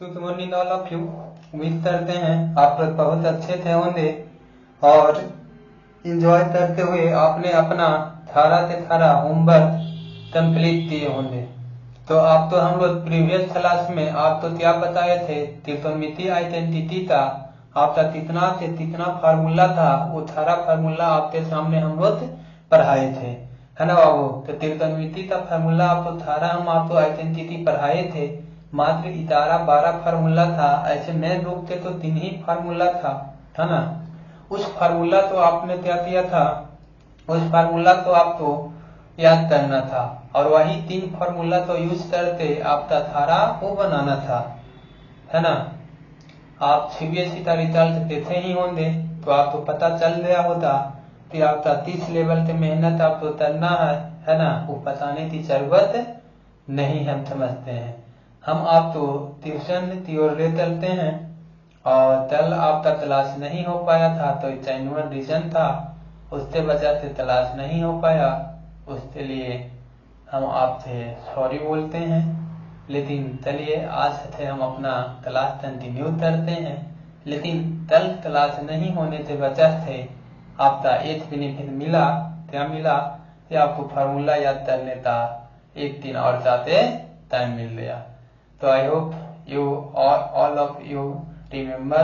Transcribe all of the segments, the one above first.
Good morning all of you. उम्मीद करते हैं आप लोग बहुत अच्छे थे होंगे और इंजॉय करते हुए आपने अपना थारा से थारा होमवर्क कंप्लीट किए होंगे। तो आप तो हम लोग प्रीवियस क्लास में आप तो क्या बताए थे, त्रिकोणमितीय आइडेंटिटी का आपका कितना से कितना फार्मूला था, वो सारा फार्मूला आपके सामने हम लोग पढ़ाए थे, है ना बाबू। तो त्रिकोणमितीय का फार्मूला आपको थारा हम आपको आइडेंटिटी पढ़ाए थे, मात्र 11-12 फार्मूला था। ऐसे मेन रूप से तो 3 ही फार्मूला था, है ना। उस फार्मूला तो आपने क्या किया था, उस फार्मूला को आपको याद करना था और वही 3 फार्मूला तो यूज करके आपका धारा को बनाना था, है ना। आप सीबीएसई का रिजल्ट देखे ही होंगे तो आपको पता चल गया होता कि आपका 30 लेवल की मेहनत आपको करना है ना। वो बताने की जरूरत नहीं, हम समझते हैं। हम आप तो ट्यूशन की ओर ले चलते हैं और कल आपका क्लास नहीं हो पाया था तो जेन्युइन रीजन था, उसके वजह से क्लास नहीं हो पाया, उसके लिए हम आपसे सॉरी बोलते हैं। लेकिन चलिए आज से हम अपना क्लास कंटिन्यू करते हैं। लेकिन कल क्लास नहीं होने से वजह से आपका एक बेनिफिट मिला, क्या मिला कि आपको फार्मूला याद करने का एक दिन और ज़्यादा टाइम मिल गया। तो I hope you all of you remember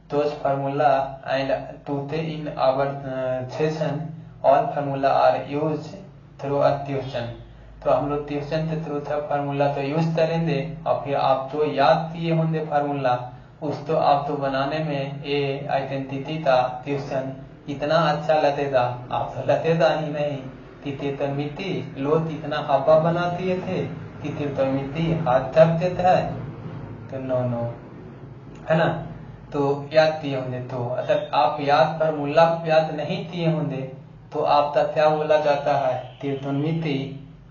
those formula and today in our session all formula are used through a tuition। तो हम लोग ट्यूशन के थ्रू था फार्मूला तो यूज करेंगे और फिर आप जो याद किए होंगे फार्मूला उस तो आप तो बनाने में ये आइडेंटिटी का ट्यूशन इतना अच्छा लगेगा, आप तो लगेगा ही नहीं कि त्रिकोणमिति लोग इतना हवा बना दिए थे कि त्रिकोणमिति हाथ तक देता है, तो नो है ना। तो याद किए होंगे, तो अगर आप याद फार्मूला याद नहीं किए होंगे तो आपका क्या बोला जाता है, त्रिकोणमिति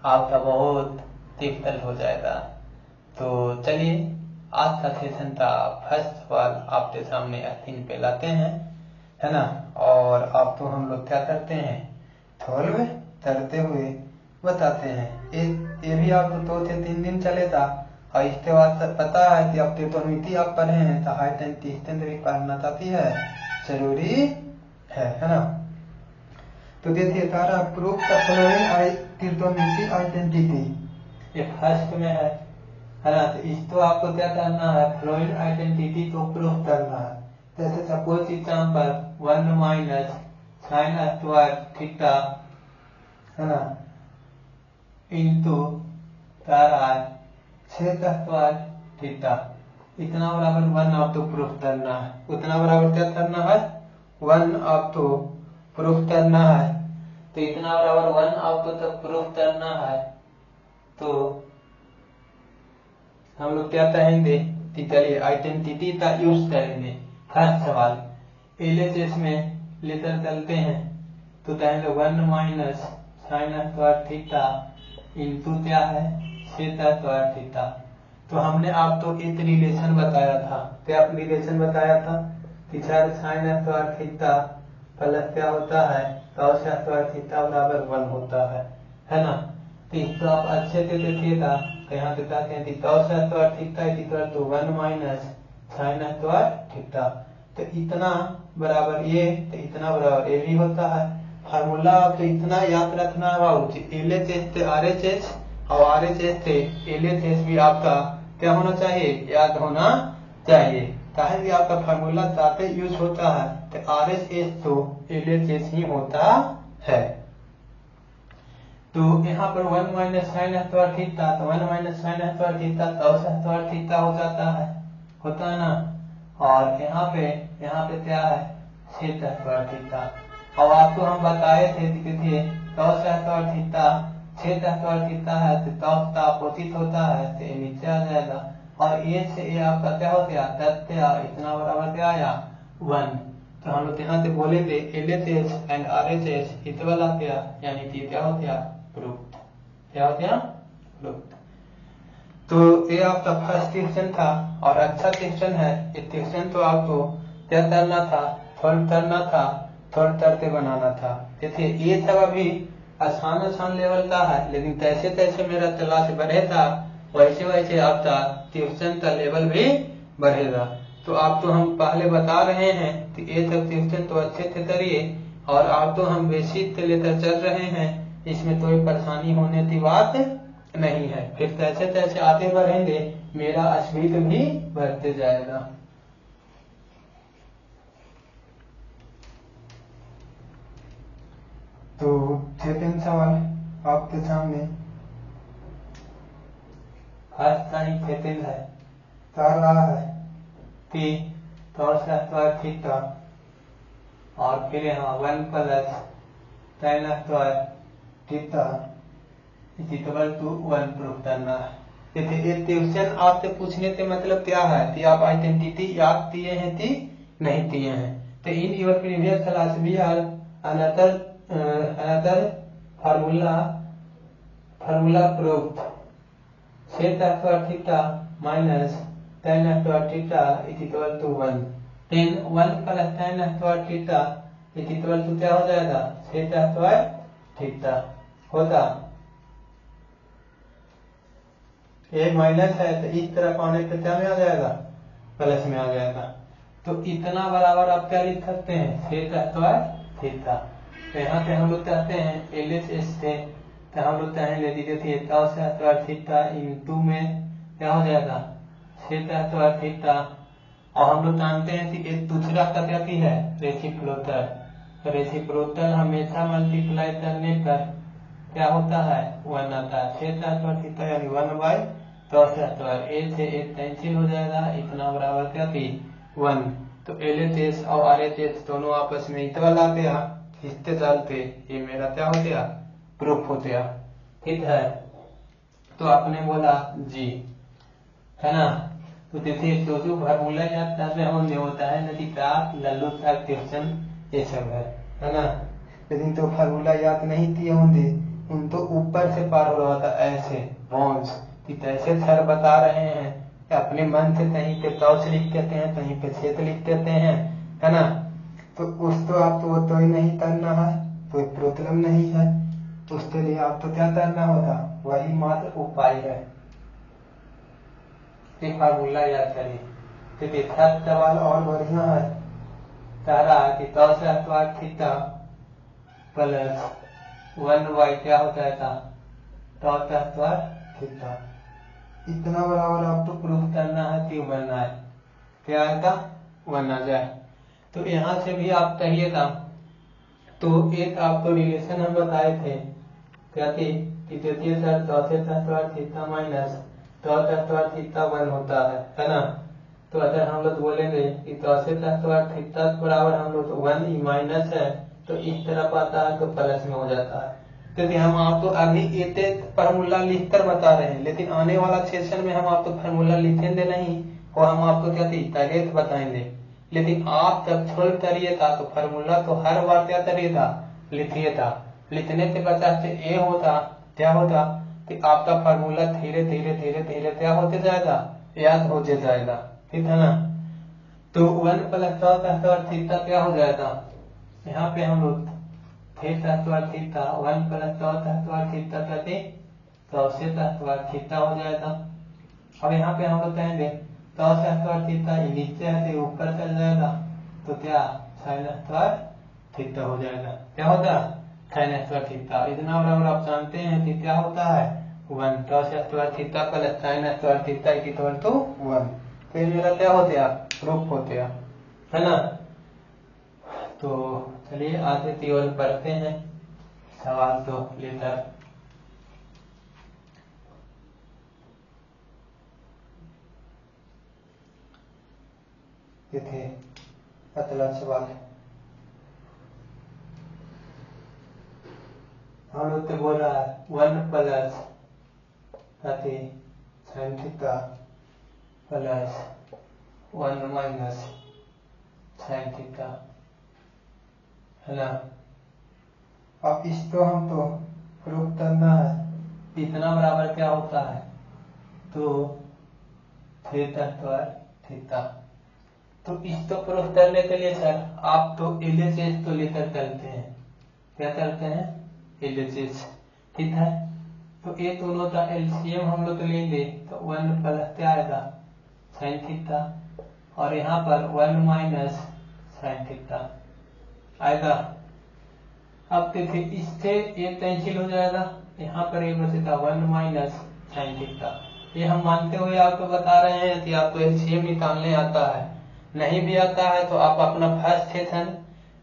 आपका बहुत डिफिकल्ट हो जाएगा। तो चलिए आज का सेशन का फर्स्ट सवाल आपके सामने स्क्रीन पे लाते हैं, है ना। और आप तो हम लोग क्या करते हैं, सॉल्व करते हुए बताते हैं। ये भी आपको 2 से 3 दिन चलेगा और इसके बाद पता है कि आप त्रिकोणमिति आप पढ़े हैं तो आइडेंटिटी भी पढ़ना चाहती है, जरूरी है ना। तो देखिए सारा प्रूफ का फॉलोइंग त्रिकोणमिति आइडेंटिटी ये फर्स्ट में है ना। तो इसको आपको क्या करना है, फ्लोइड आइडेंटिटी को प्रूफ करना है। जैसे suppose example 1 minus sine square theta, है ना, इंटू तारा सेक स्क्वायर थीटा, इतना बराबर 1 आपको प्रूफ करना है। उतना बराबर क्या करना है, 1 आपको प्रूफ करना है। तो इतना बराबर 1 आपको तब प्रूफ करना है तो हम लोग क्या कहेंगे कि चलिए आइडेंटिटी का यूज करेंगे। फर्स्ट सवाल एलएचएस में लेकर चलते हैं तो कहेंगे 1 minus sine square theta into क्या है सेक स्क्वायर थीटा। तो हमने आपको एक रिलेशन बताया था, क्या रिलेशन बताया था कि साइन स्क्वायर थीटा प्लस क्या होता है कॉस स्क्वायर थीटा बराबर 1 होता है ना। तो इसको आप अच्छे से देखिएगा, यहाँ पे कहते हैं कि cos square theta equal to 1 minus sine square theta. तो इतना बराबर ये तो इतना बराबर ये भी होता है। फार्मूला आपको इतना याद रखना है, एलएचएस से आरएचएस और आरएचएस से एलएचएस भी आपका क्या होना चाहिए, याद होना चाहिए। कहे भी आपका फार्मूला ताते यूज होता है तो आरएचएस तो एलएचएस ही होता है। तो यहाँ पर 1 माइनस साइन स्क्वायर थीटा, तो 1 minus sine square theta cos square theta हो जाता है, होता है ना। और यहाँ पे क्या है सेक स्क्वायर थीटा। और आपको हम बताए थे कि cos square theta sec square theta है तो कॉस का अपोजिट होता है तो ये नीचे आ जाएगा और ये से ये आपका क्या हो गया तथ्य, इतना बराबर क्या आया 1। तो हम लोग यहाँ से बोले थे एलएचएस एंड आरएचएस इक्वल आ गया, यानी कि क्या हो गया प्रूफ, क्या हो गया प्रूफ। तो ये आपका फर्स्ट क्वेश्चन था और अच्छा क्वेश्चन है। ये क्वेश्चन तो आपको क्या करना था, सॉल्व करना था, सॉल्व करके बनाना था। देखिए ये सब अभी आसान लेवल का है, लेकिन तैसे तैसे मेरा क्लास बढ़े था वैसे वैसे आपका ट्यूशन का लेवल भी बढ़ेगा। तो आप तो हम पहले बता रहे हैं कि ये तक ट्यूशन तो अच्छे से करिए, और आप तो हम बेसिक से लेकर चल रहे हैं, इसमें कोई परेशानी होने की बात नहीं है। फिर जैसे जैसे आगे बढ़ेंगे मेरा स्पीड भी बढ़ते जाएगा। तो सेकंड सवाल आपके सामने फर्स्ट लाइन सेकंड है, कह रहा है कि थीटा और फिर यहाँ 1 plus tan square theta equal to 1 proof करना है। देखिए ये क्वेश्चन आपसे पूछने के मतलब क्या है कि आप आइडेंटिटी याद किए हैं कि नहीं किए हैं। तो in your previous class we are another formula proof sec square theta minus tan square theta equal to 1। 1 plus tan square theta equal to क्या हो जाएगा, सेक स्क्वायर थीटा होगा। ये माइनस है तो इस तरफ आने पे क्या में आ जाएगा, प्लस में आ जाएगा। तो इतना बराबर आप क्या लिख सकते हैं, सेक स्क्वायर थीटा। तो यहाँ पे हम लोग चाहते हैं LHS से, तो हम लोग चाहेंगे देखिए स्क्वायर थीटा इंटू में क्या हो जाएगा, सेक स्क्वायर थीटा। और हम लोग जानते हैं कि एक दूसरा का क्या की है, रेसिप्रोकल। रेसिप्रोकल हमेशा मल्टीप्लाई करने पर क्या होता है, 1 आता है। सेक स्क्वायर थीटा यानी 1 बाई स्क्वायर, ए से ए कैंसिल हो जाएगा, इतना बराबर क्या थी 1। तो LHS और RHS दोनों आपस में इक्वल आ गया, इसके चलते ये मेरा क्या हो गया, प्रूफ हो गया। ठीक है, तो आपने बोला जी, है ना। तो देखिए जो फार्मूला याद कर रहे होंगे होता है नदी का लल्लू का क्वेश्चन ये सब है ना। लेकिन तो फार्मूला याद नहीं किए होंगे उन तो ऊपर से पार हो रहा था ऐसे बॉन्स कि कैसे सर बता रहे हैं कि अपने मन से कहीं पे टॉस लिख देते हैं, कहीं पे छेद लिख देते हैं, है ना। तो उस तो आप वो तो ही नहीं करना है, कोई प्रॉब्लम नहीं है। तो उसके लिए आपको क्या करना होगा, वही मात्र उपाय है, फार्मूला याद करिए। क्योंकि थर्ड सवाल और बढ़िया है, कह रहा है कि स्क्वायर थीटा प्लस 1 बाई क्या हो जाएगा, स्क्वायर थीटा। इतना बराबर आपको प्रूफ करना है कि 1 आए, क्या आएगा 1 आ जाए। तो यहाँ से भी आप कहिएगा। तो एक आपको रिलेशन हम बताए थे क्या थी कि द्वितीय sir square theta minus square theta 1 होता है ना। तो अगर हम लोग बोलेंगे कि स्क्वायर थीटा बराबर हम लोग 1 माइनस है तो इस तरफ आता है तो प्लस में हो जाता है। क्योंकि हम आपको अभी एक फार्मूला लिख कर बता रहे हैं, लेकिन आने वाला सेशन में हम आपको फार्मूला लिखेंगे नहीं और हम आपको क्या थी डायरेक्ट बताएंगे। लेकिन आप जब सोल्व करिएगा तो फार्मूला तो हर बार क्या करिएगा, लिखिएगा। लिखने से बचा से ए होता क्या होता कि आपका फार्मूला धीरे धीरे धीरे धीरे क्या होते जाएगा, याद होते जाएगा। ठीक है ना। तो 1 प्लस स्क्वायर थीटा क्या हो जाएगा, यहाँ पे हम लोग square theta 1 plus square theta कहते स्क्वायर थीटा हो जाएगा। अब यहाँ पे हम लोग कहेंगे स्क्वायर थीटा नीचे है तो ऊपर चल जाएगा, तो क्या साइन स्क्वायर थीटा हो जाएगा। क्या होगा, साइन स्क्वायर थीटा। इतना बराबर आप जानते हैं कि क्या होता है 1 square theta plus sine square theta equal to 1। फिर मेरा क्या हो गया, प्रूफ हो गया, है ना। तो चलिए आगे की ओर बढ़ते हैं, सवाल तो लेकर। देखिए अगला सवाल हम लोग तो बोल रहा है 1 plus sine theta plus 1 minus sine theta, है ना। अब इसको हम तो प्रूफ करना है, इतना बराबर क्या होता है तो थीटा स्क्वायर थीटा। तो इसको प्रूफ करने के लिए सर आप तो LHS तो लेकर चलते हैं, क्या करते हैं LHS, ठीक है। तो ये दोनों का एलसीएम हम लोग तो लेंगे तो 1 प्लस क्या आएगा साइन थीटा, और यहाँ पर 1 माइनस साइन थीटा आएगा। अब देखिए इससे ये कैंसिल हो जाएगा, यहाँ पर ये बचेगा 1 माइनस साइन थीटा। ये हम मानते हुए आपको बता रहे हैं कि आपको एलसीएम निकालने आता है, नहीं भी आता है तो आप अपना first session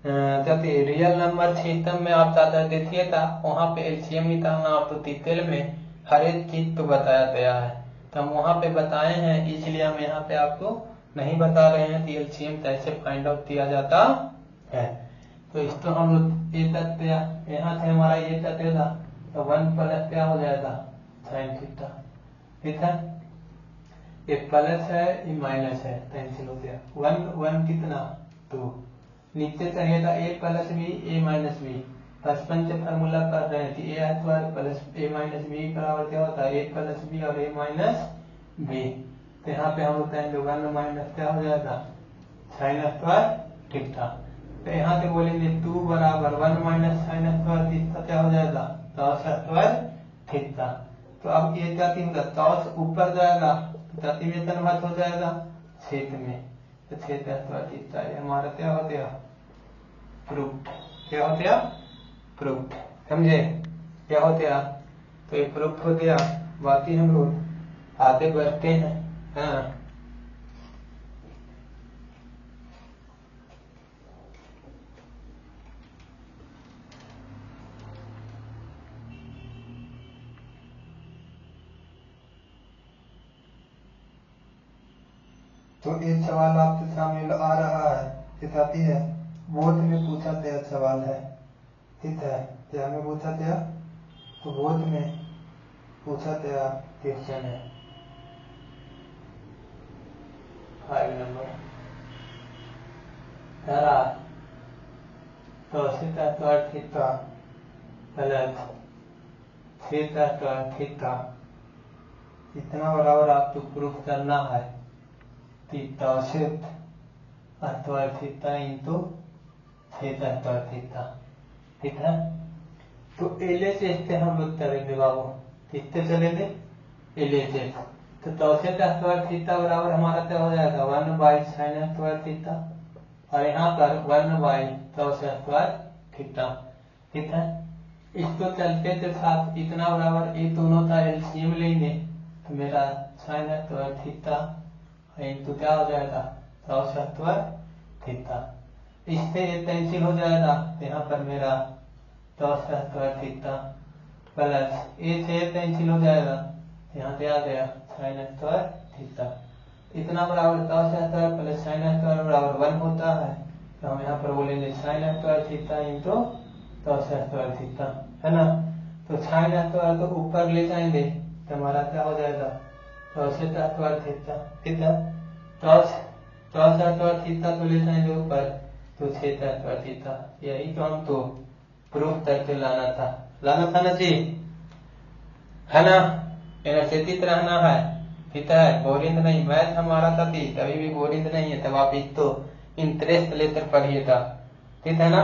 real number system में आप चाहते देखिए था, वहाँ पे एलसीएम निकालना आपको डिटेल में हर एक चीज तो बताया गया है, तो हम वहाँ पे बताए हैं, इसलिए हम यहाँ पे आपको नहीं बता रहे हैं कि एलसीएम कैसे फाइंड आउट किया जाता है। तो इसको हम लोग ये तथ्य यहाँ से हमारा ये तथ्य था, तो 1 प्लस क्या हो जाएगा साइन थीटा, ठीक है। ये प्लस है ये माइनस है, कैंसिल हो गया। 1 कितना 2, नीचे चाहिए था a plus B a minus B, बचपन से फार्मूला कर रहे हैं कि a square plus a minus B बराबर क्या होता है a प्लस बी और a माइनस बी। तो यहाँ पे हम कहेंगे 1 माइनस क्या हो जाएगा साइन स्क्वायर थीटा। तो यहाँ से बोलेंगे 2 बराबर 1 माइनस साइन स्क्वायर थीटा क्या हो जाएगा cos स्क्वायर थीटा। तो अब ये क्या होगा cos ऊपर जाएगा तो जाति में कन्वर्ट हो जाएगा छेद में, तो छेद स्क्वायर थीटा ये हमारा क्या हो गया प्रूफ, क्या हो गया प्रूफ, समझे क्या हो गया। तो ये प्रूफ हो गया, बाकी हम लोग आगे बढ़ते हैं। हाँ तो एक सवाल आपके सामने आ रहा है, बताती है बोर्ड में पूछा गया सवाल है, ठीक है, क्या में पूछा गया तो बोर्ड में पूछा गया क्वेश्चन है 5 नंबर धरा तो Sita square theta plus theta square theta इतना बराबर आपको प्रूफ करना है theta square theta into theta square theta, ठीक है। तो एलएचएस से हम लोग करेंगे बाबू, किससे चलेंगे एलएचएस। तो थीटा स्क्वायर थीटा बराबर हमारा क्या हो जाएगा 1 बाई साइन स्क्वायर थीटा, और यहाँ पर 1 बाई cos स्क्वायर थीटा, ठीक है। इसको चलते के साथ इतना बराबर ये दोनों का एलसीएम लेंगे तो मेरा साइन स्क्वायर थीटा इंटू क्या हो जाएगा cos स्क्वायर थीटा, इससे ये कैंसिल हो जाएगा, यहाँ पर मेरा cos स्क्वायर थीटा प्लस ए से कैंसिल हो जाएगा, यहाँ पे आ गया साइन स्क्वायर थीटा। इतना बराबर cos square plus sine square बराबर 1 होता है, तो हम यहाँ पर बोलेंगे sign square theta into cos square theta, है ना। तो साइन स्क्वायर को ऊपर ले जाएंगे तो हमारा क्या हो जाएगा cos स्क्वायर थीटा, ठीक है। cos स्क्वायर थीटा तो ले जाएंगे ऊपर तो थीटा स्क्वायर थीटा, यही तो हमको प्रूफ करके लाना था ना जी, है ना। एनर्जेटिक रहना है, ठीक है, बोरिंग नहीं। मैथ हमारा था थी कभी भी बोरिंग नहीं है, तब आप इसको इंटरेस्ट लेकर पढ़िएगा, ठीक है ना।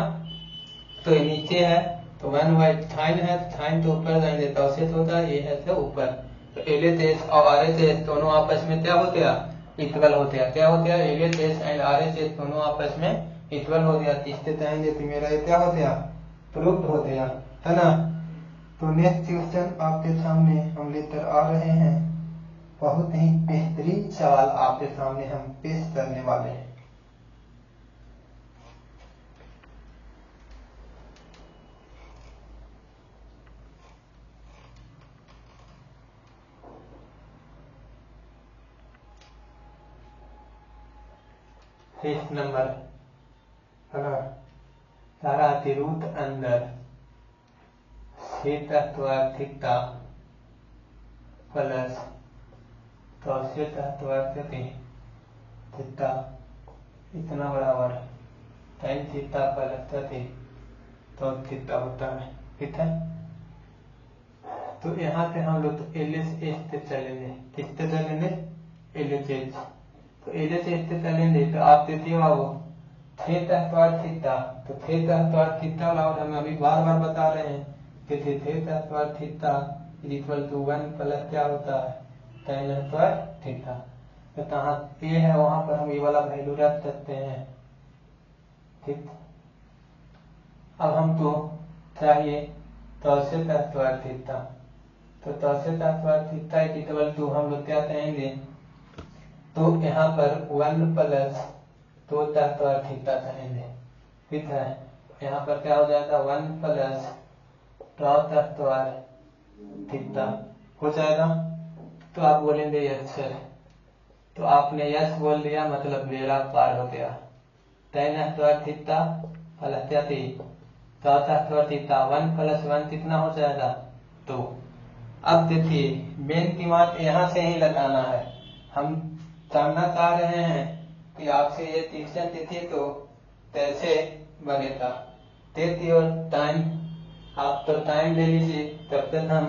तो ये नीचे है तो 1 बाई साइन है, साइन तो ऊपर जाएंगे तो अवशेष होता है, ये है तो ऊपर। तो एलएचएस और आरएचएस दोनों आपस में क्या होते हैं इक्वल होते हैं, क्या होते हैं एलएचएस एंड आरएचएस दोनों आपस में इक्वल हो गया, तीसरे चाहेंगे तो मेरा ये क्या हो गया प्रूफ हो गया, है ना। तो नेक्स्ट क्वेश्चन आपके सामने हम लेकर आ रहे हैं, बहुत ही बेहतरीन सवाल आपके सामने हम पेश करने वाले हैं। इस नंबर सारा अतिरूत अंदर theta square theta plus theta square theta इतना बराबर tan थीटा प्लस तो थीटा होता है, ठीक है। तो यहाँ से हम लोग तो एलएचएस से चलेंगे, किससे चलेंगे एलएचएस। तो एलएचएस से चलेंगे तो आप देखिए बाबू थीटा स्क्वायर थीटा, तो थीटा स्क्वायर थीटा बराबर हम अभी बार बार बता रहे हैं कि theta square theta is equal to 1 plus क्या होता है tan स्क्वायर थीटा। तो जहाँ ए है वहां पर हम ये वाला वैल्यू रख सकते हैं। ठीक, अब हमको चाहिए तौसेट स्क्वायर थीटा। तो तौसेट square theta is equal to हम लोग क्या कहेंगे, तो यहाँ पर 1 प्लस तो स्क्वायर थीटा कहेंगे। ठीक है, यहाँ पर क्या हो जाएगा 1 प्लस टॉट स्क्वायर थीटा हो जाएगा। तो आप बोलेंगे यस सर, तो आपने यस बोल दिया मतलब बेड़ा पार हो गया। tan स्क्वायर थीटा प्लस क्या थी टॉट स्क्वायर थीटा 1 प्लस 1 कितना हो जाएगा 2। अब देखिए मेन दिमाग यहाँ से ही लगाना है। हम जानना चाह रहे हैं कि आपसे ये क्वेश्चन देती तो कैसे बनेगा। देती और टाइम आप तो टाइम ले लीजिए, तब तक हम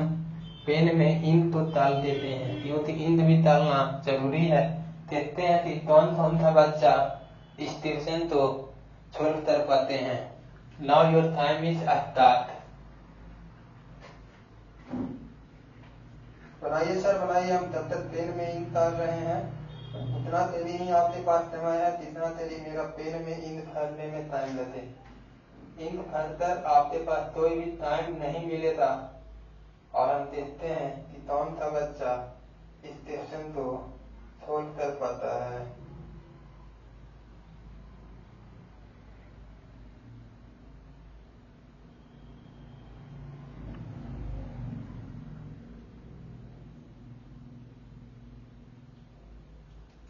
पेन में इंक तो डाल देते हैं क्योंकि इंक भी डालना जरूरी है। देखते हैं कि कौन कौन सा बच्चा इस ट्यूशन को सोल्व कर पाते हैं। Now your time is start. बनाइए सर बनाइए, हम तब तक पेन में इंक डाल रहे हैं। उतना तेरी ही आपके पास समय है जितना तेरी मेरा पेन में इंक भरने में टाइम लगे। इंक भरकर आपके पास कोई भी टाइम नहीं मिलेगा और हम देखते हैं कि कौन सा बच्चा इस क्वेश्चन को सोल्व कर पाता है।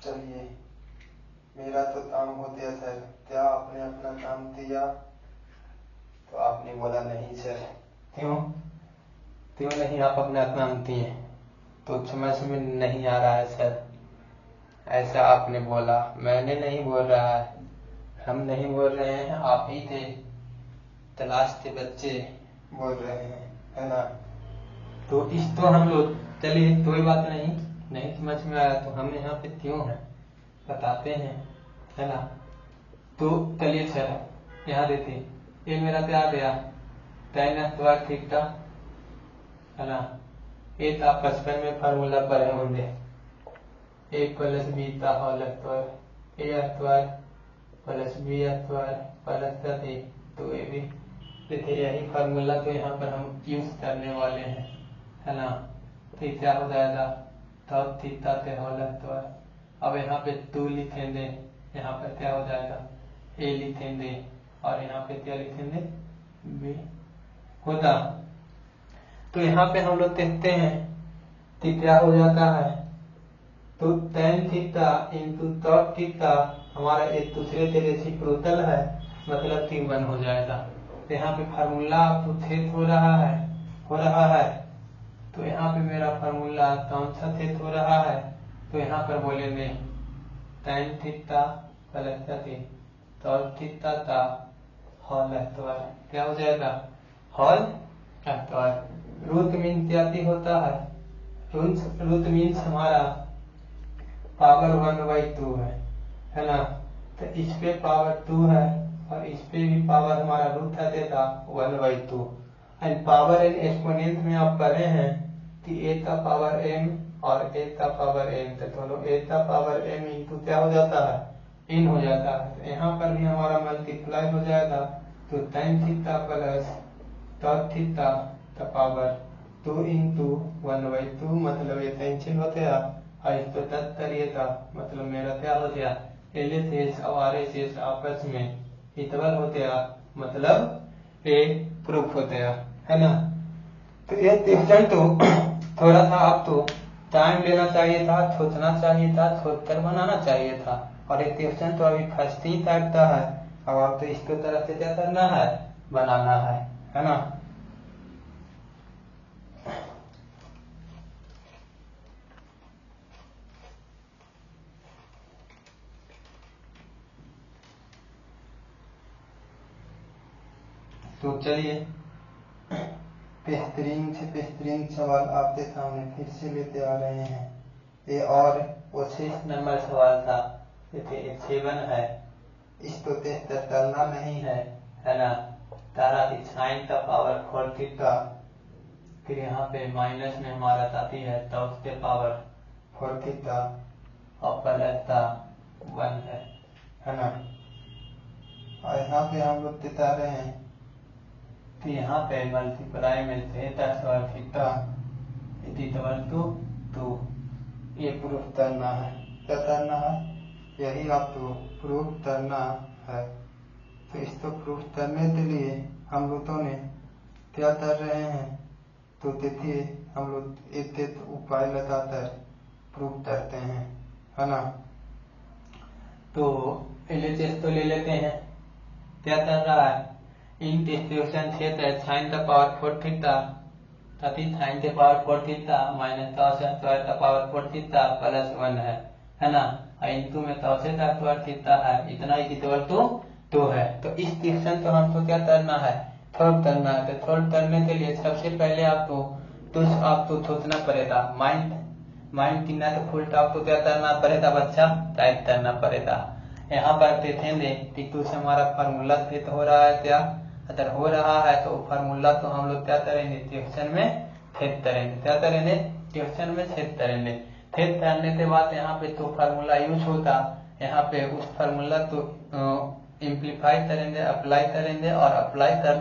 चलिए मेरा तो काम हो गया सर, क्या आपने अपना काम किया? तो आपने बोला नहीं सर। क्यों क्यों नहीं आप अपना काम किए? तो समझ में नहीं आ रहा है सर। ऐसा आपने बोला, मैंने नहीं बोल रहा है, हम नहीं बोल रहे हैं, आप ही थे क्लास के बच्चे बोल रहे हैं, है ना। तो इस तो हम लोग चलिए कोई बात नहीं समझ में आया तो हम यहाँ पे क्यों हैं बताते हैं, है ना। तो चलिए सर यहाँ देखिए ये मेरा क्या आ गया tan स्क्वायर थीटा, है ना। ये तो आप बचपन में फार्मूला पढ़े होंगे, ए प्लस बी का whole square A square plus B square plus थी। तो ये भी देखिए यही फार्मूला तो यहाँ पर हम यूज करने वाले हैं, है ना। तो क्या हो जाएगा तब थीटा से होल स्क्वायर। अब यहाँ पे 2 लिखेंगे, यहाँ पर क्या हो जाएगा ए लिखेंगे और यहाँ पे क्या लिखेंगे बी होगा। तो यहाँ पे हम लोग देखते हैं कि क्या हो जाता है, तो tan theta into taught theta हमारा एक दूसरे से रेसिप्रोकल है, मतलब कि 1 हो जाएगा। तो यहाँ पे फार्मूला छेद हो रहा है। तो यहाँ पे मेरा फार्मूला कौन सा छेद हो रहा है, तो यहाँ पर बोलेंगे tan theta plus taught theta का होल स्क्वायर क्या हो जाएगा होल स्क्वायर। रूट मीन क्या होता है, रूट मीन्स हमारा पावर 1/2 है ना। तो इस पे पावर 2 है और इस पे भी पावर हमारा रूट है देगा 1/2। एंड पावर एंड एक्सपोनेंट में आप पढ़े हैं कि a का पावर m और a का पावर n, तो दोनों a का पावर m इंटू क्या हो जाता है n हो जाता है। तो यहाँ पर भी हमारा मल्टीप्लाई हो जाएगा, तो tan theta plus taught theta का पावर 2 इंटू 1/2 मतलब ये कैंसिल हो गया और इसको तक करिएगा मतलब मेरा क्या हो गया LHS और RHS आपस में इक्वल हो गया, मतलब ये प्रूफ हो गया, है ना। तो ये क्वेश्चन तो थोड़ा सा आपको टाइम लेना चाहिए था, सोचना चाहिए था, सोच कर बनाना चाहिए था। और ये क्वेश्चन तो अभी फर्स्ट ही टाइप का है, अब आप तो इसको तरह से क्या करना है बनाना है ना। तो चलिए बेहतरीन से बेहतरीन सवाल आपके सामने फिर से लेते आ रहे हैं। ये और वो 6 नंबर सवाल था, देखिए 7 है, इसको टेस्ट करना नहीं है ना। तारा की साइन का पावर 4 थीटा फिर यहाँ पे माइनस में हमारा आती है cos के पावर 4 थीटा और प्लस का 1 है ना। और यहाँ पे हम लोग बता रहे हैं तो यहाँ पे मल्टीप्लाई में theta square theta equal to 2। ये प्रूफ करना है। क्या करना है? यही आपको प्रूफ करना है। तो इसको प्रूफ करने के लिए हम लोगों ने क्या कर रहे हैं, तो देखिए हम लोग एक उपाय लगाकर प्रूफ करते हैं, है ना। तो LHS तो ले लेते हैं। क्या कर रहा है? इन डिस्ट्रीब्यूशन क्षेत्र साइन का पावर 4 थीटा तभी साइन के power 4 theta minus cos square का पावर 4 थीटा प्लस 1 है ना। और इंटू में cos का स्क्वायर थीटा है, इतना इक्वल टू 2 है। तो इस डिस्ट्रीब्यूशन को हमको क्या करना है? सॉल्व करना है। तो सॉल्व करने के लिए सबसे पहले आपको सोचना पड़ेगा, माइंड कितना तो फुल टॉप को क्या करना पड़ेगा बच्चा? टाइप करना पड़ेगा। यहाँ पर देखेंगे कि कुछ हमारा फार्मूला सेट हो रहा है क्या? अगर हो रहा है तो फार्मूला तो हम लोग क्या करेंगे? ट्यूशन में सेट करेंगे। क्या करेंगे? ट्यूशन में सेट करेंगे। सेट करने के बाद यहाँ पे तो फार्मूला यूज होता, यहाँ पे उस फार्मूला तो इम्प्लीफाई करेंगे, अप्लाई करेंगे और अप्लाई कर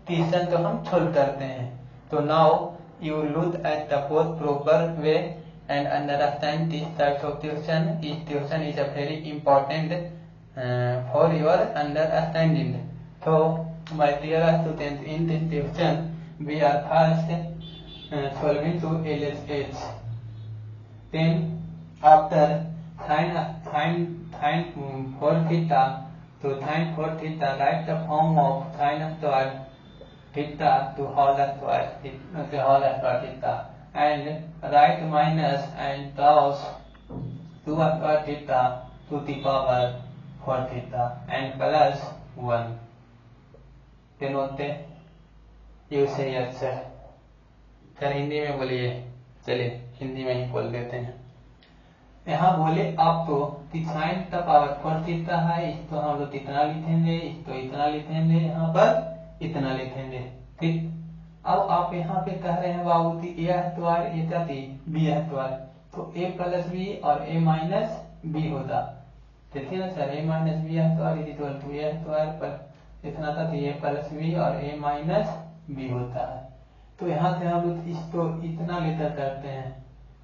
ट्यूशन तो हम सोल्व करते हैं। तो now you look at the both proper way and understand this type of tuition. This tuition is a very important for your understanding. So, my dear students, in this tuition, we are first solving to LHS. Then, after sin 4 theta, to sin 4 theta, write the form of sin square theta to whole square theta. And write minus and cos 2 square theta to the power 4 theta and plus 1. Denote you say yes sir. Sir Hindi में बोलिए। चलिए हिंदी में ही बोल देते हैं। यहाँ बोले आपको कि साइन का पावर 4 थीटा है, इसको हम लोग इतना लिखेंगे, इसको इतना लिखेंगे, यहाँ पर इतना लिखेंगे। ठीक। अब आप यहाँ पे कह रहे हैं बाबू की ए स्क्वायर ए क्या थी? B square. तो ए प्लस बी और ए माइनस बी होता। देखिए ना sir, A minus B square equal to A square पर इतना था ए प्लस बी और ए माइनस बी होता है। तो यहाँ से हम लोग इसको इतना लेकर करते हैं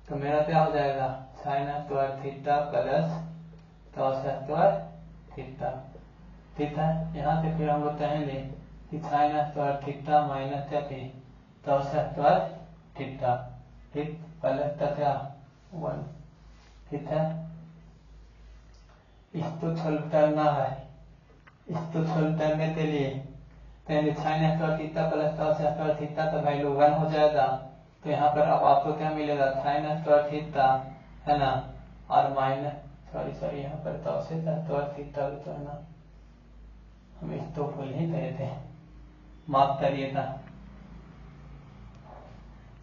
तो मेरा क्या हो जाएगा? Sign square theta plus cos square theta. ठीक है। यहाँ से फिर हम लोग कहेंगे कि साइन स्क्वायर थीटा माइनस क्या थी? cos square theta. ठीक। प्लस का क्या? 1। ठीक है। इसको सॉल्व करना है। इसको सॉल्व करने के लिए पहले sign square theta plus cos square theta का वैल्यू 1 हो जाएगा। तो यहाँ पर अब आपको क्या मिलेगा? साइन स्क्वायर थीटा है ना, और माइनस सॉरी यहाँ पर cos स्क्वायर थीटा भी तो है ना, हम इसको भूल ही गए थे, माफ करिएगा।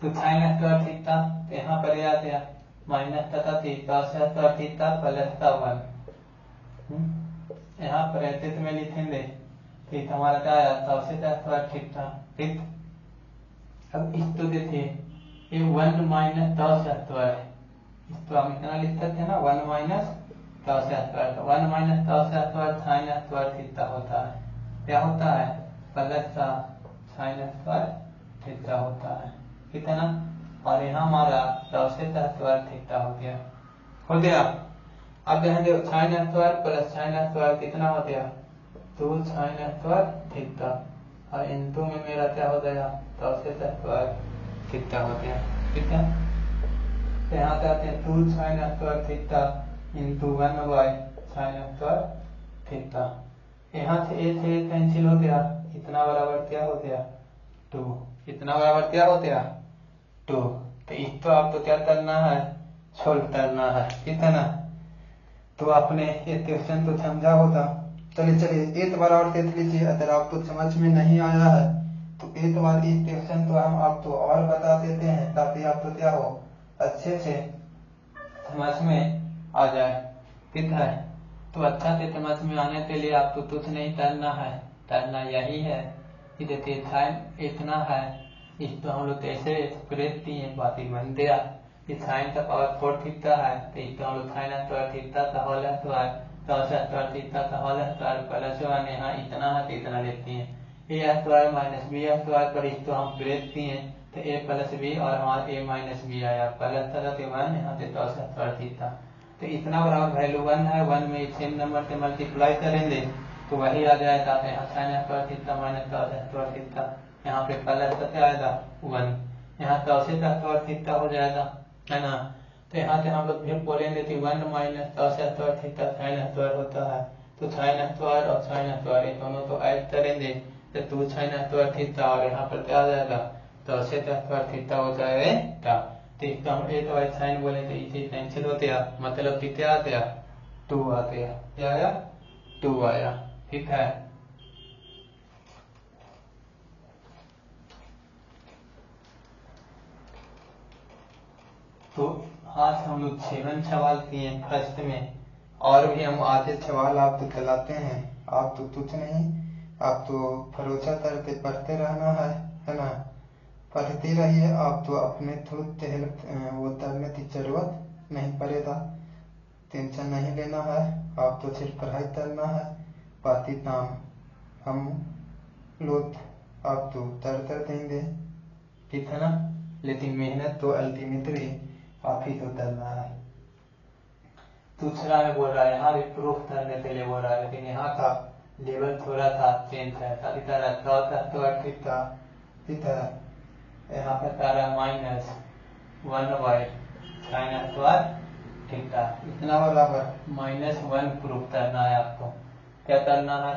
तो साइन स्क्वायर थीटा यहाँ पर आ गया माइनस तथा cos स्क्वायर थीटा प्लस का 1। यहाँ पर ऐसे में लिखेंगे ठीक हमारा क्या आया? cos square theta. ठीक। अब इसको देखिए ये 1 माइनस cos स्क्वायर, इसको हम इतना लिख सकते हैं ना, 1 minus cos square. 1 minus cos square sine square theta होता है। क्या होता है? प्लस का साइन स्क्वायर थीटा होता है। ठीक है ना। और यहाँ हमारा cos स्क्वायर थीटा हो गया। अब देखेंगे sine square plus sine square कितना हो गया? 2 साइन स्क्वायर थीटा और इनटू में मेरा क्या हो गया? cos स्क्वायर थीटा हो गया। ठीक है। तो यहाँ पे आते हैं 2 sign square theta into 1 by sine square theta. यहाँ से ए से कैंसिल हो गया, इतना बराबर क्या हो गया? 2। इतना बराबर क्या हो गया? 2। तो इसको आपको क्या करना है? सोल्व करना है। ठीक है ना। तो आपने ये क्वेश्चन तो समझा होगा। चलिए एक बार और देख लीजिए। अगर आपको समझ में नहीं आया है तो एक बार इस क्वेश्चन को हम आपको और बता देते हैं ताकि आपको क्या हो, अच्छे से समझ में आ जाए। ठीक है। तो अच्छा से समझ में आने के लिए आपको कुछ नहीं करना है, करना यही है कि देखिए साइन इतना है इसको हम लोग कैसे प्रेत दिए बात बन दिया कि साइन का पावर 4 थीटा है, तो इसको हम लोग साइन स्क्वायर थीटा का whole square cos square theta का होल स्क्वायर प्लस 1 यहाँ इतना है तो इतना लेते हैं A square minus B square पर इसको हम प्रेत दिए तो ए प्लस बी और हमारा ए माइनस बी आया प्लस तरह से 1 यहाँ से cos स्क्वायर थीटा, तो इतना बराबर वैल्यू 1 है। 1 में सेम नंबर से मल्टीप्लाई करेंगे तो वही आ जाएगा। तो यहाँ sign square theta minus cos square theta, यहाँ पे प्लस कैसे आएगा 1, यहाँ cos स्क्वायर थीटा हो जाएगा, है ना। तो यहाँ से हम लोग फिर बोलेंगे कि 1 minus cos square theta sine square होता है, तो साइन स्क्वायर और साइन स्क्वायर ये दोनों तो ऐड करेंगे तो 2 साइन स्क्वायर थीटा और यहाँ पर क्या आ जाएगा cos स्क्वायर थीटा हो जाएगा। तो इसका हम एक बार साइन बोले तो इसे कैंसिल होते हैं, मतलब कि क्या आते हैं 2 आते हैं, क्या आया 2 आया, ठीक है। तो आज हम लोग 7 सवाल किए फर्स्ट में, और भी हम आधे सवाल आप तो चलाते हैं, आप तो कुछ नहीं, आप तो भरोसा करके पढ़ते रहना है ना, पढ़ते रहिए। आप तो अपने खुद हेल्प वो करने की जरूरत नहीं पड़ेगा, टेंशन नहीं लेना है, आप तो सिर्फ पढ़ाई करना है, बाकी काम हम लोग आप तो कर देंगे, ठीक है ना। लेकिन मेहनत तो अल्टीमेटली आप ही को करना है। दूसरा में बोल रहा है यहाँ भी प्रूफ करने के लिए बोल रहा है, लेकिन यहाँ का लेवल थोड़ा सा चेंज है, सारी तरह यहाँ पर तारा माइनस 1/sin स्क्वायर थीटा, इतना बराबर -1 प्रूफ करना है आपको। क्या करना है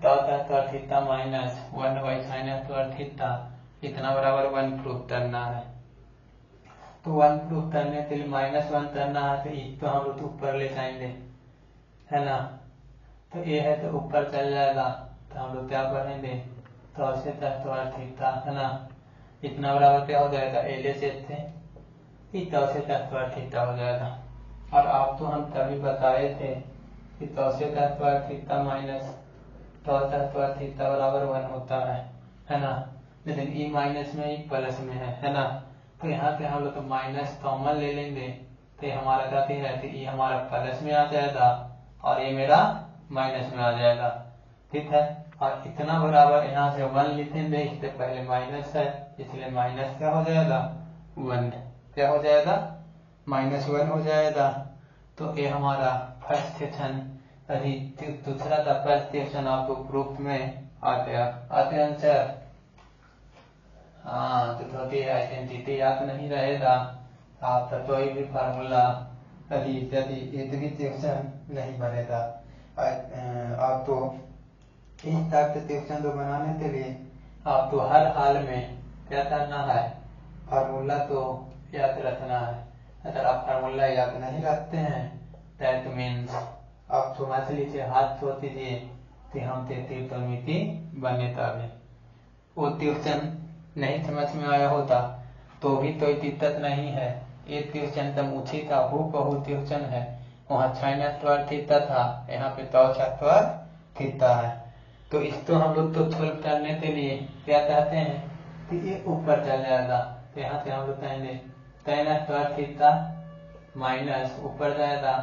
cos square theta minus 1/sin square theta इतना बराबर 1 प्रूफ करना है। तो 1 प्रूफ करने के लिए -1 करना है, तो इसको हम लोग ऊपर ले जाएंगे, है ना। तो ये है तो ऊपर चल जाएगा, तो हम लोग क्या पढ़ेंगे cos स्क्वायर थीटा, है ना, इतना बराबर क्या हो जाएगा एल से cos स्क्वायर थीटा हो जाएगा। और आप तो हम तभी बताए थे कि cos square theta minus cos square theta बराबर 1 होता है ना, लेकिन ई माइनस में ई प्लस में है ना। तो यहाँ से हम लोग माइनस कॉमन ले लेंगे, तो हमारा क्या है कि ये हमारा प्लस में आ जाएगा और ये मेरा माइनस में आ जाएगा, ठीक है। और इतना बराबर यहाँ से 1 लिखेंगे, इससे पहले माइनस है इसलिए माइनस क्या हो जाएगा 1, क्या हो जाएगा -1 हो जाएगा। तो ये हमारा फर्स्ट सेक्शन, अभी दूसरा का फर्स्ट सेक्शन आपको प्रूफ में आते आंसर। हाँ, तो थोड़ी आइडेंटिटी याद नहीं रहेगा आप तो कोई भी फार्मूला अभी सेक्शन नहीं बनेगा। आप तो इस टाइप से सेक्शन तो बनाने के लिए आप तो हर हाल में क्या करना है फार्मूला तो याद रखना है। अगर आप फार्मूला याद नहीं रखते हैं दैट मीन्स आप समझ लीजिए, हाथ छोड़ दीजिए कि हम त्रिकोणमिति बने तब वो ट्यूशन नहीं समझ में आया होता तो भी कोई दिक्कत नहीं है। ये ट्यूशन तब उसी का हूबहू ट्यूशन है, वहाँ sin स्क्वायर थीटा था, यहाँ पे cos स्क्वायर थीटा है। तो इसको हम लोग तो सॉल्व करने के लिए क्या कहते हैं कि ये ऊपर चल जाएगा, तो यहाँ से हम लोग कहेंगे sin स्क्वायर थीटा माइनस ऊपर जाएगा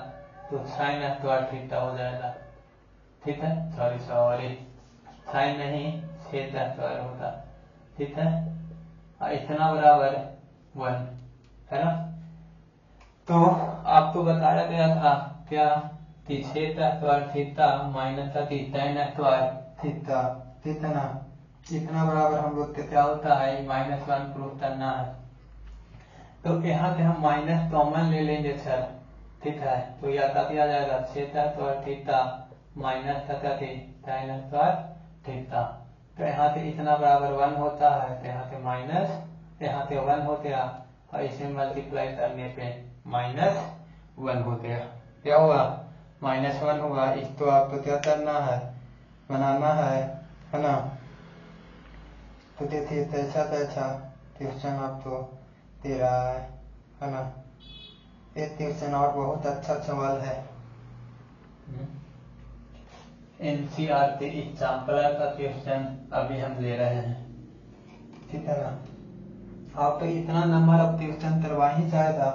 तो sin स्क्वायर थीटा हो जाएगा, ठीक है। सॉरी साइन नहीं छेद स्क्वायर होगा, ठीक है। और इतना बराबर 1, है ना। तो आपको बताया गया था क्या कि छेद square theta minus sin square theta, ठीक है ना। इतना बराबर हम लोग के क्या होता है -1 प्रूफ करना है। तो यहाँ से हम माइनस कॉमन ले लेंगे सर, ठीक है। तो यह दिया जाएगा छेद square theta minus sin square theta. तो यहाँ से इतना बराबर 1 होता है, तो यहाँ से माइनस यहाँ से 1 हो गया और इसे मल्टीप्लाई करने पे -1 हो गया। क्या हुआ -1 हुआ। इसको आपको क्या करना है बनाना है ना। तो देखिए कैसा ट्यूशन आपको दे रहा है ना। ये ट्यूशन और बहुत अच्छा सवाल है, NCERT एग्जाम्पलर का क्वेश्चन अभी हम ले रहे हैं, ठीक है ना। आप तो इतना नंबर अब ट्यूशन करवा ही चाहे था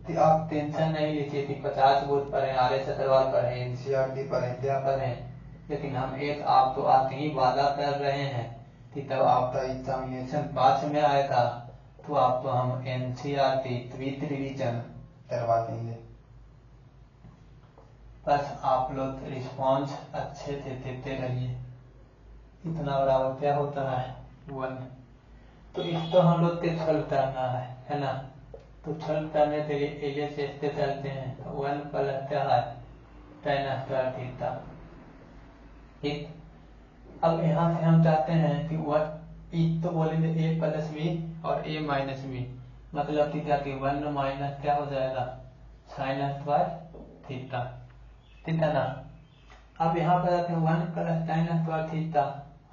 कि आप टेंशन नहीं लीजिए कि 50 बोर्ड पढ़े, आर्य सतरवाल पढ़े, एनसीईआरटी पढ़े, क्या पढ़े, लेकिन हम एक आप तो आते ही वादा कर रहे हैं कि तब आपका एग्जामिनेशन 5 में आया था तो आपको हम एनसीईआरटी विद रिवीजन करवा देंगे। बस आप लोग रिस्पॉन्स अच्छे से देते रहिए। इतना बराबर क्या होता है 1। तो इसको हम लोग के छल करना है ना। तो छल करने के लिए एजे से इसके चलते हैं 1 प्लस क्या है tan स्क्वायर थीटा। ठीक, अब यहाँ से हम चाहते हैं कि तो बोलेंगे a प्लस बी और a माइनस बी, मतलब थीटा की 1 माइनस क्या हो जाएगा साइन स्क्वायर थीटा। ठीक है ना। अब यहाँ पर आते हैं 1 प्लस tan स्क्वायर थीटा,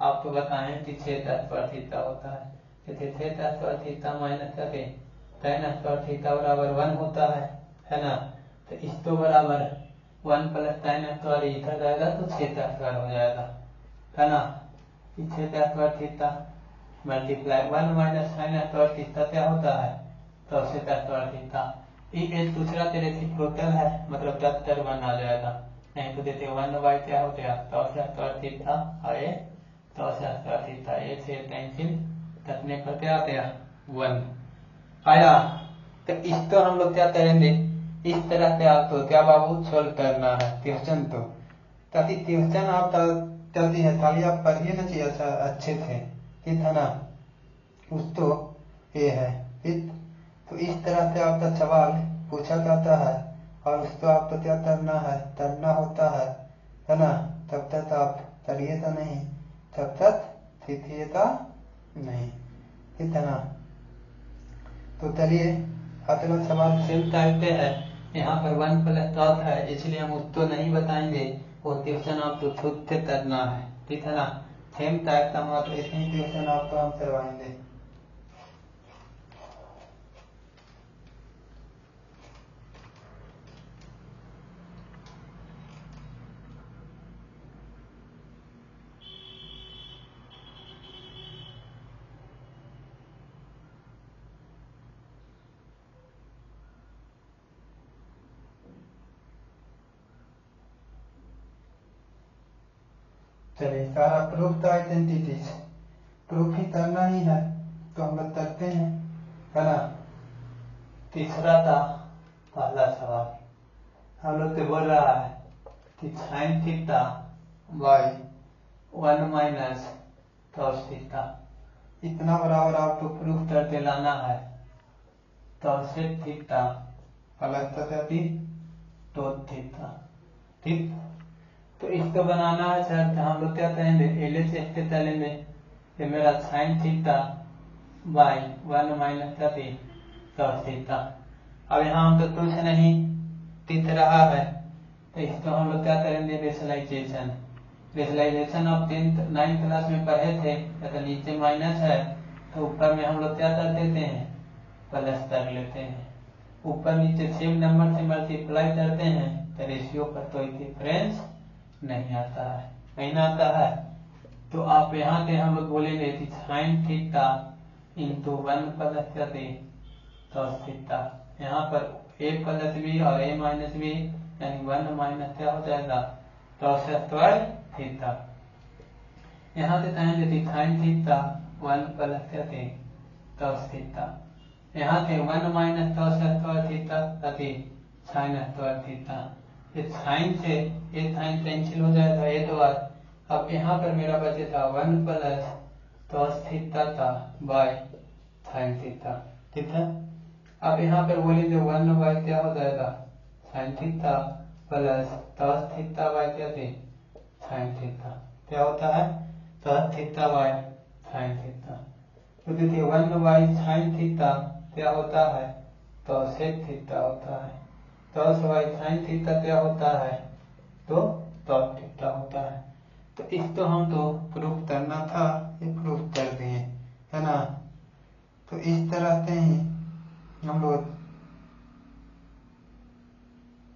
आपको बताएं कि छेद स्क्वायर थीटा होता है। छेद स्क्वायर थीटा माइनस करके tan स्क्वायर थीटा बराबर 1 होता है ना। तो इसको बराबर 1 प्लस tan स्क्वायर इधर जाएगा तो छेद स्क्वायर हो जाएगा, है ना। छेद square theta multiply 1 minus sine square theta क्या होता है तो छेद स्क्वायर थीटा। एक दूसरा तेरे रेसिप्रोकल है, मतलब डॉक्टर 1 आ जाएगा, नहीं तो देते 1 क्या हो गया तो स्क्वायर थीटा और ये तो स्क्वायर थीटा, ये से कैंसिल करने पर क्या आ गया 1 आया। तो इसको हम लोग क्या करेंगे, इस तरह से आपको क्या बाबू सोल्व करना है क्वेश्चन। तो ताकि क्वेश्चन आप चलती है खाली आप पढ़िए ना चाहिए अच्छे से, ठीक है ना। कुछ तो ये है, ठीक। तो इस तरह से आपका सवाल पूछा जाता है और उसको आपको क्या करना होता है ना। तब तक आप करिएगा नहीं, तब तक सीखिएगा नहीं, ठीक है ना। तो चलिए अगला सवाल सेम टाइप के है। यहाँ पर 1 प्लस टॉप है, इसलिए हम उसको नहीं बताएंगे, वो क्वेश्चन आपको खुद से करना है, ठीक है ना। सेम टाइप का मात्र इतनी क्वेश्चन आपको हम करवाएंगे। चलिए सारा प्रूफ था आइडेंटिटीज, प्रूफ ही करना ही है तो हम लोग करते हैं, है ना। तीसरा था पहला सवाल, हम लोग से बोल रहा है कि sign theta by 1 minus cos theta, इतना बराबर आपको प्रूफ करके लाना है। तो सेक थीटा प्लस तो थीटा, ठीक। तो इसको बनाना है सर, हम लोग क्या करेंगे एल से इसके चलेंगे कि मेरा sign theta by 1 minus cos theta. अब यहाँ हम तो कुछ नहीं दिख रहा है, तो इसको हम लोग क्या करेंगे रेशनलाइजेशन। रेशनलाइजेशन आप 9th क्लास में पढ़े थे, तो नीचे माइनस है तो ऊपर में हम लोग क्या कर देते हैं प्लस कर लेते हैं, ऊपर नीचे सेम नंबर से मल्टीप्लाई करते हैं तो रेशियो पर कोई डिफरेंस नहीं आता है, नहीं आता है। तो आप यहाँ से हम लोग बोलेंगे कि sine theta into 1 plus cos theta, यहाँ पर a प्लस बी और a माइनस बी यानी 1 माइनस क्या हो जाएगा कॉस स्क्वायर थीटा। यहाँ से कहेंगे कि sine theta 1 plus cos theta, यहाँ से 1 minus cos square theta sine square theta. इस साइन से ये साइन कैंसिल हो जाएगा ये तो बार। अब यहाँ पर मेरा बचे था 1 प्लस कॉस थीटा था बाय साइन थीटा, ठीक है। अब यहाँ पर बोलेंगे 1 बाय क्या हो जाएगा sine theta plus cos theta by क्या थे साइन थीटा, क्या होता है cos theta by sine theta. तो देखिए 1 बाय साइन थीटा क्या होता है तो सेक थीटा होता है, कॉस बाय साइन थीटा क्या होता है तो कॉस थीटा होता है। तो इसको हम तो प्रूफ करना था, ये प्रूफ कर दिए, है ना। तो इस तरह से ही हम लोग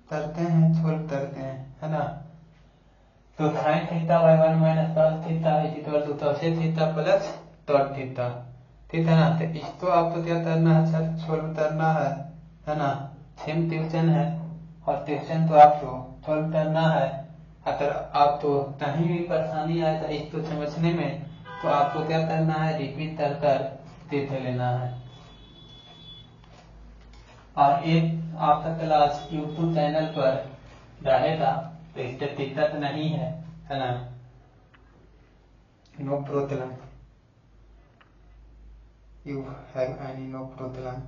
करते हैं, सोल्व करते हैं, है ना। तो sine theta by 1 minus cos theta equal to sec theta plus cos theta. ठीक है ना। तो इसको आपको क्या करना है सर, सोल्व करना है ना। सेम ट्यूशन है और ट्यूशन तो आपको सोल्व करना है। अगर आपको कहीं भी परेशानी आए तो इसको समझने में, तो आपको क्या करना है, रिपीट कर कर देख लेना है। और एक आपका क्लास यूट्यूब चैनल पर रहेगा, तो इससे दिक्कत नहीं है ना। No problem, you have any no problem.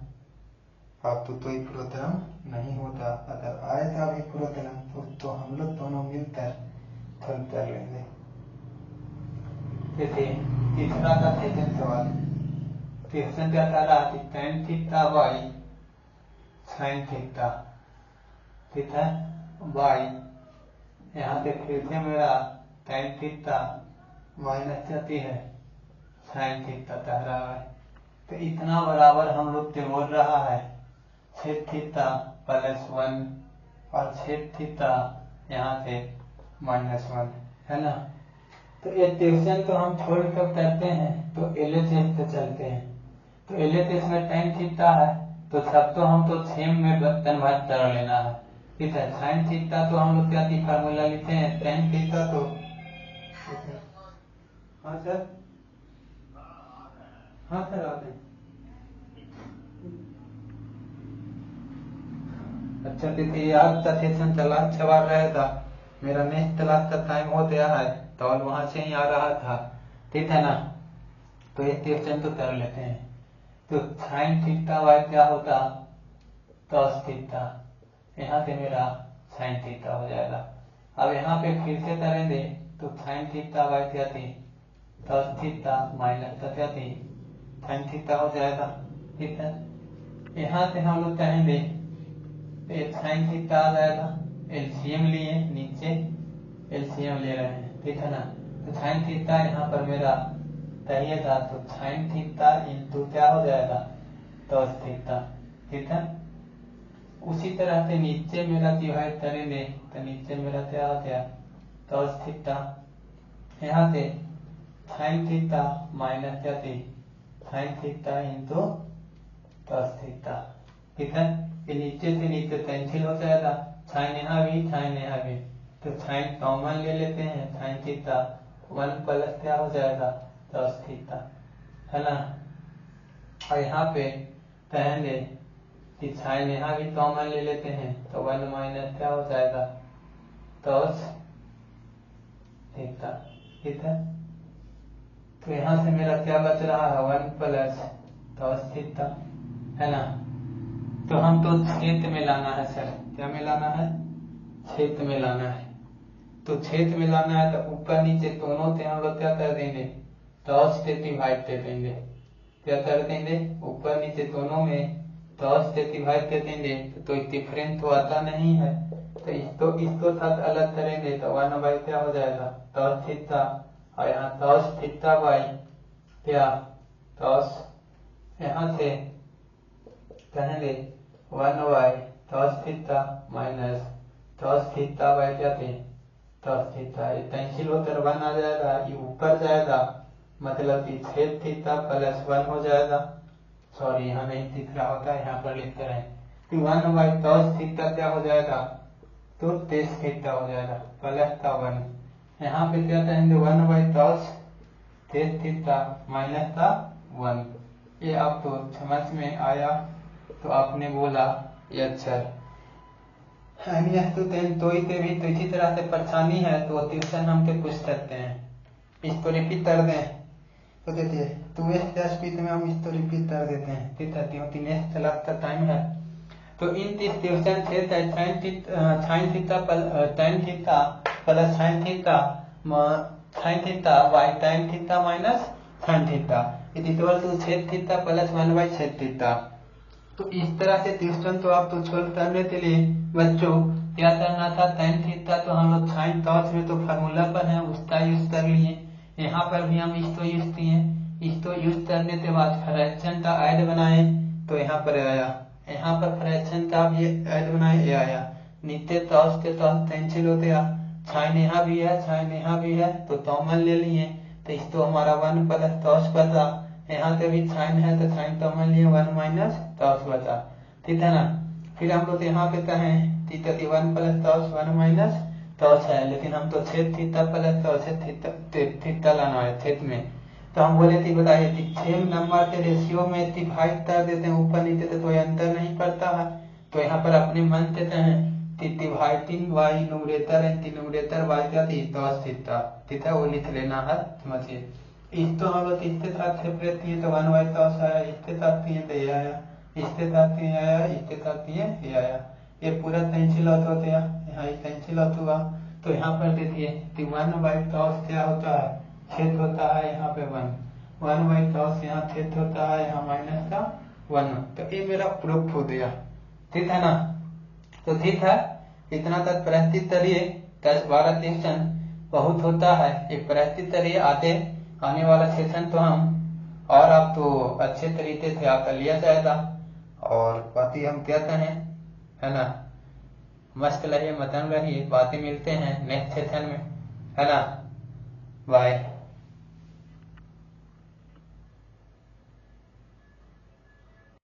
आपको कोई प्रॉब्लम नहीं होता। अगर आएगा भी प्रॉब्लम तो हम लोग दोनों मिलकर सॉल्व कर लेंगे। जैसे तीसरा का सेकंड सवाल, क्वेश्चन क्या था रहा कि tan theta by sine theta, ठीक है, बाई यहाँ पे फिर से मेरा tan थीटा माइनस जाती है साइन थीटा कह रहा है। तो इतना बराबर हम लोग से बोल रहा है छेद थीटा प्लस 1 और छेद थीटा यहाँ से -1 है ना। तो ये क्वेश्चन तो हम छोड़ कर करते हैं, तो LHS पे चलते हैं। तो LHS में tan थीटा है, तो सब तो हम तो सेम में कन्वर्ट कर लेना है, ठीक है। साइन थीटा तो हम लोग क्या फार्मूला लिखते हैं, tan थीटा तो, हाँ सर, हाँ सर आते हैं। अच्छा दीदी, आज का सेशन चला अच्छा रहेगा। मेरा नेक्स्ट क्लास का टाइम हो गया है, तो और वहां से ही आ रहा था, ठीक है ना। तो एक क्वेश्चन तो कर लेते हैं। तो साइन थीटा बाई क्या होता, cos थीटा, यहाँ से मेरा साइन थीटा हो जाएगा। अब यहाँ पे फिर से करेंगे, तो साइन थीटा बाई क्या थी, cos थीटा माइनस क्या थी, साइन थीटा हो जाएगा, ठीक है। यहाँ से हम लोग कहेंगे एक साइन थीटा आ जाएगा, एलसीएम लिए नीचे एलसीएम ले रहे हैं, ठीक है ना। तो साइन थीटा यहाँ पर मेरा चाहिए था, तो साइन थीटा इंटू क्या हो जाएगा, cos थीटा, ठीक है। उसी तरह से नीचे मेरा डिवाइड करेंगे, तो नीचे मेरा क्या हो गया, cos थीटा, यहाँ से साइन थीटा माइनस क्या थी, sine theta into cos theta, ठीक है। ये नीचे से नीचे कैंसिल हो जाएगा, साइन यहाँ भी साइन यहाँ भी, तो साइन कॉमन ले लेते हैं, साइन थीटा 1 प्लस क्या हो जाएगा, cos थीटा, है ना। और यहाँ पे कहेंगे कि साइन यहाँ भी कॉमन ले लेते हैं, तो 1 माइनस क्या हो जाएगा, cos थीटा, ठीक है। तो यहाँ से मेरा क्या बच रहा है, 1 प्लस cos थीटा, है ना। तो हम तो छेद में लाना है सर, क्या में लाना है, छेद में लाना है। तो छेद में लाना है, तो ऊपर नीचे दोनों से हम लोग क्या कर देंगे, cos से डिवाइड दे देंगे, क्या कर देंगे, ऊपर नीचे दोनों में cos से डिवाइड दे देंगे, तो डिफरेंस तो आता नहीं है। तो इसको साथ अलग करेंगे, तो 1 बाई क्या हो जाएगा, cos थीटा, और यहाँ cos थीटा बाई क्या, cos, यहाँ से कहेंगे 1 by cos theta minus cos theta by क्या थे, cos थीटा, ये कैंसिल होकर 1 आ जाएगा, ये ऊपर जाएगा, मतलब कि छेद थीटा प्लस 1 हो जाएगा। सॉरी यहाँ नहीं दिख रहा होता, यहाँ पर लिखते रहे, कि 1 बाई cos थीटा क्या हो जाएगा, तो टेस थीटा हो जाएगा, प्लस का 1, यहाँ पे क्या कहेंगे 1 बाई cos टेस थीटा माइनस का 1। ये आपको समझ में आया, तो आपने बोला ये अच्छा है। तो इसी तरह से परेशानी है, तो ट्यूशन हमसे पूछ सकते हैं। इसको रिपीट कर दें, तो देखिए 2s स्पीड में हम इसको रिपीट कर देते हैं, ठीक है, क्योंकि नेक्स्ट क्लास का टाइम है। तो इन ट्यूशन से sine theta tan theta plus sine theta by tan theta minus sine theta equal to छेद थीटा प्लस 1 बाई छेद थीटा। तो इस तरह से ट्यूशन तो आप तो सोल्व करने के लिए बच्चों क्या करना था, tan थीटा तो हम लोग साइन cos में तो फार्मूला पर है, उसका यूज कर लिए। यहाँ पर भी हम इसको यूज किए, इसको यूज करने के बाद फ्रैक्शन का ऐड बनाए, तो यहाँ पर आया, यहाँ पर फ्रैक्शन का भी ऐड बनाए, ये आया, नीचे cos के cos कैंसिल हो गया, साइन यहाँ भी है साइन यहाँ भी है, तो कॉमन ले लिए, तो इसको हमारा 1 प्लस cos बचा, यहाँ से भी साइन है तो साइन तो मान लिए 1 माइनस cos बचा, ठीक है ना। फिर हम लोग यहाँ पे कहें theta 1 plus cos 1 minus cos है, लेकिन हम तो छेद थीटा प्लस cos थीटा लाना है छेद में। तो हम बोले थे बताइए कि सेम नंबर के रेशियो में डिवाइड कर देते हैं ऊपर नीचे तो कोई अंतर नहीं पड़ता है। तो यहाँ पर अपने मन देते हैं कि dividing by numerator and denominator by क्या थी cos थीटा, ठीक है, वो लिख लेना है, समझिए। इस तो हम लोग इसके साथ सेपरेट किए तो 1 बाई cos आया, इसके साथ किए तो ये आया, इसके साथ किए आया, इसके साथ किए ये आया, ये पूरा कैंसिल आउट होता है, यहाँ कैंसिल आउट हुआ। तो यहाँ पर देखिए कि 1 बाई cos क्या होता है, छेद होता है यहाँ पे 1 बाई cos यहाँ छेद होता है, यहाँ माइनस का 1। तो ये मेरा प्रूफ हो गया, ठीक है ना। तो ठीक है, इतना तक प्रैक्टिस करिए, 10-12 क्वेश्चन बहुत होता है, एक प्रैक्टिस करिए, आने वाला सेशन तो हम और आप तो अच्छे तरीके से आपका लिया जाएगा। और बाकी हम क्या कहें, है ना, मस्त रहिए, मगन रहिए, बातें मिलते हैं नेक्स्ट सेशन में, है ना, बाय।